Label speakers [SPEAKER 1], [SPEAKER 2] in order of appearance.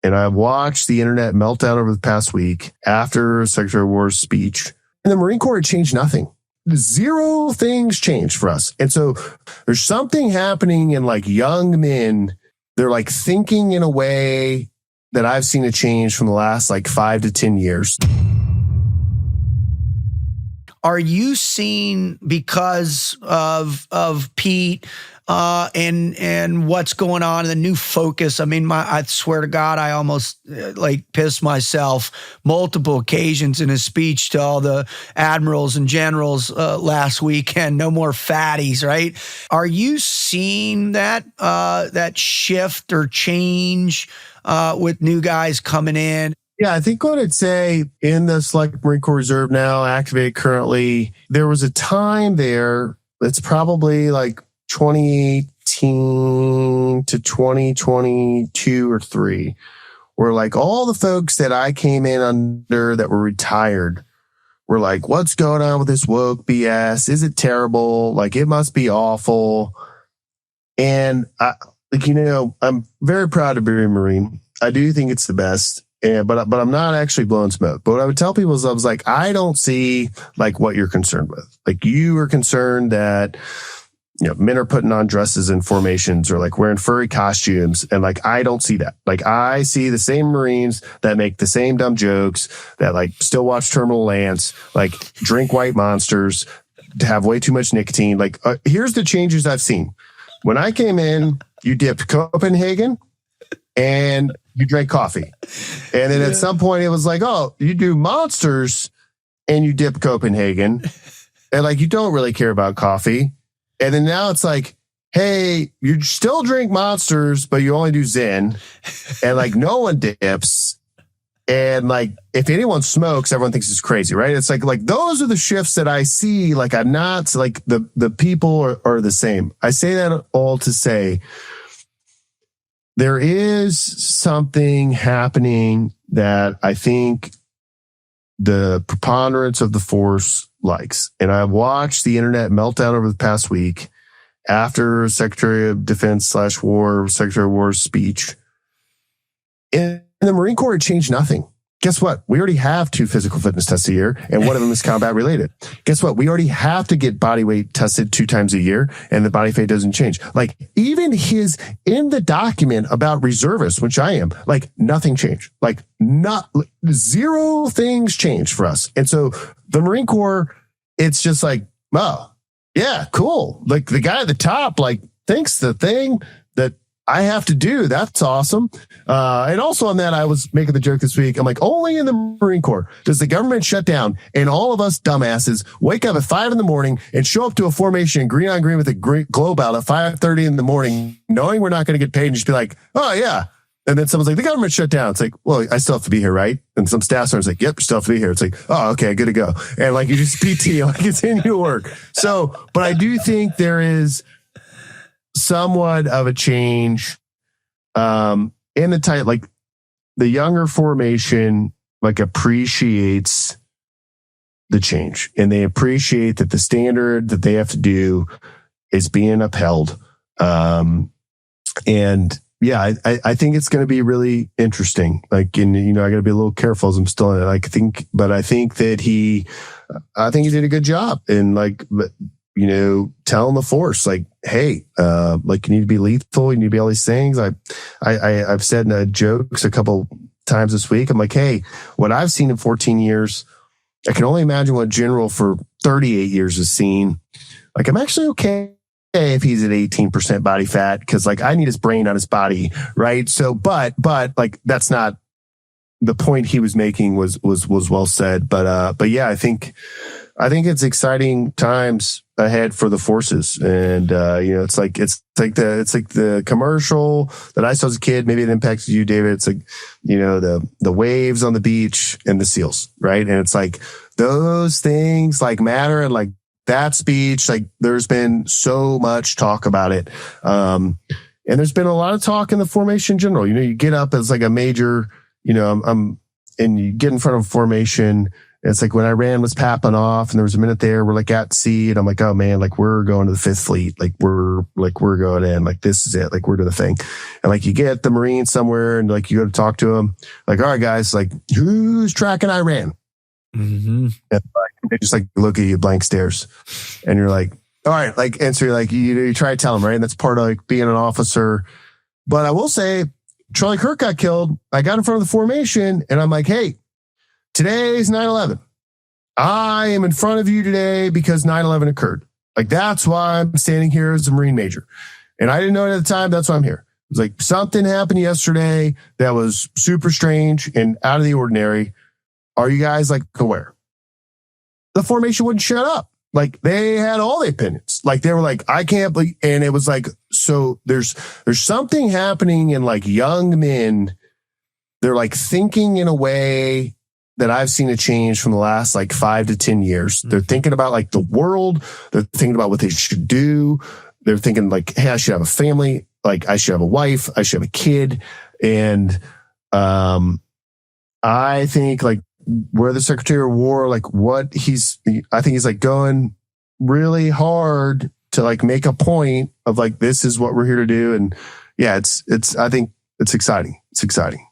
[SPEAKER 1] And I watched the internet meltdown over the past week after Secretary of War's speech. And the Marine Corps had changed nothing. Zero things changed for us. And so there's something happening in like young men. They're like thinking in a way that I've seen a change from the last like 5 to 10 years.
[SPEAKER 2] Are you seeing, because of Pete and what's going on, the new focus? I mean, I swear to God, I almost like pissed myself multiple occasions in his speech to all the admirals and generals last weekend. No more fatties, right? Are you seeing that that shift or change with new guys coming in?
[SPEAKER 1] Yeah, I think what I'd say in the Select Marine Corps Reserve now, activated currently, there was a time there, it's probably like 2018 to 2022 or 3, where like all the folks that I came in under that were retired were like, what's going on with this woke BS? Is it terrible? Like, it must be awful. And I'm very proud to be a Marine. I do think it's the best. But I'm not actually blowing smoke. But what I would tell people is I was like, I don't see like what you're concerned with. Like, you are concerned that, men are putting on dresses and formations or like wearing furry costumes. And like, I don't see that. Like, I see the same Marines that make the same dumb jokes, that like still watch Terminal Lance, like drink white monsters, have way too much nicotine. Like, here's the changes I've seen. When I came in, you dipped Copenhagen and you drank coffee. And then at some point it was like, oh, you do monsters and you dip Copenhagen. And like, you don't really care about coffee. And then now it's like, hey, you still drink monsters, but you only do Zen. And like, no one dips. And like, if anyone smokes, everyone thinks it's crazy, right? It's like those are the shifts that I see. Like, I'm not like the people are the same. I say that all to say, there is something happening that I think the preponderance of the force likes. And I've watched the internet meltdown over the past week after Secretary of Defense Secretary of War's speech. And the Marine Corps had changed nothing. Guess what? We already have 2 physical fitness tests a year, and one of them is combat related. Guess what? We already have to get body weight tested 2 times a year, and the body weight doesn't change. Like, even in the document about reservists, which I am, like, nothing changed. Like, zero things changed for us. And so the Marine Corps, it's just like, oh, yeah, cool. Like, the guy at the top, like, thinks the thing that I have to do. That's awesome. And also on that, I was making the joke this week. I'm like, only in the Marine Corps does the government shut down and all of us dumbasses wake up at 5 a.m. and show up to a formation green on green with a globe out at 5:30 in the morning, knowing we're not going to get paid, and just be like, oh yeah. And then someone's like, the government shut down. It's like, well, I still have to be here, right? And some staff sergeant's like, yep, you still have to be here. It's like, oh, okay, good to go. And like, you just PT, like, continue to work. So, but I do think there is somewhat of a change in the type, like the younger formation, like appreciates the change, and they appreciate that the standard that they have to do is being upheld. And yeah, I think it's going to be really interesting. Like, and I got to be a little careful as I'm still in it. I think that he did a good job in like, telling the force, like, hey, like, you need to be lethal. You need to be all these things. I've said in jokes a couple times this week. I'm like, hey, what I've seen in 14 years, I can only imagine what a general for 38 years has seen. Like, I'm actually okay if he's at 18% body fat, because like, I need his brain on his body, right? So, but like, that's not the point he was making. Was well said. But yeah, I think it's exciting times ahead for the forces. And, it's like the commercial that I saw as a kid. Maybe it impacted you, David. It's like, the waves on the beach and the seals, right? And it's like, those things like matter. And like that speech, like there's been so much talk about it. And there's been a lot of talk in the formation general. You get up as like a major, and you get in front of a formation It's like when Iran was popping off and there was a minute there, we're like at sea and I'm like, oh man, like we're going to the Fifth Fleet. Like we're going in, like this is it. Like we're doing the thing. And like you get the Marines somewhere and like you go to talk to them. Like, all right, guys, like who's tracking Iran?
[SPEAKER 2] Mm-hmm.
[SPEAKER 1] And like, they just like look at you blank stares and you're like, all right, like, and so you're like, you try to tell them, right? And that's part of like being an officer. But I will say, Charlie Kirk got killed. I got in front of the formation and I'm like, hey, today's 9/11. I am in front of you today because 9/11 occurred. Like, that's why I'm standing here as a Marine major. And I didn't know it at the time. That's why I'm here. It was like something happened yesterday that was super strange and out of the ordinary. Are you guys like aware? The formation wouldn't shut up. Like they had all the opinions. Like they were like, I can't believe. And it was like, so there's something happening in like young men. They're like thinking in a way that I've seen a change from the last like 5 to 10 years. They're thinking about like the world. They're thinking about what they should do. They're thinking like, hey, I should have a family. Like I should have a wife. I should have a kid. And I think like where the Secretary of War, like I think he's like going really hard to like make a point of like, this is what we're here to do. And yeah, I think it's exciting. It's exciting.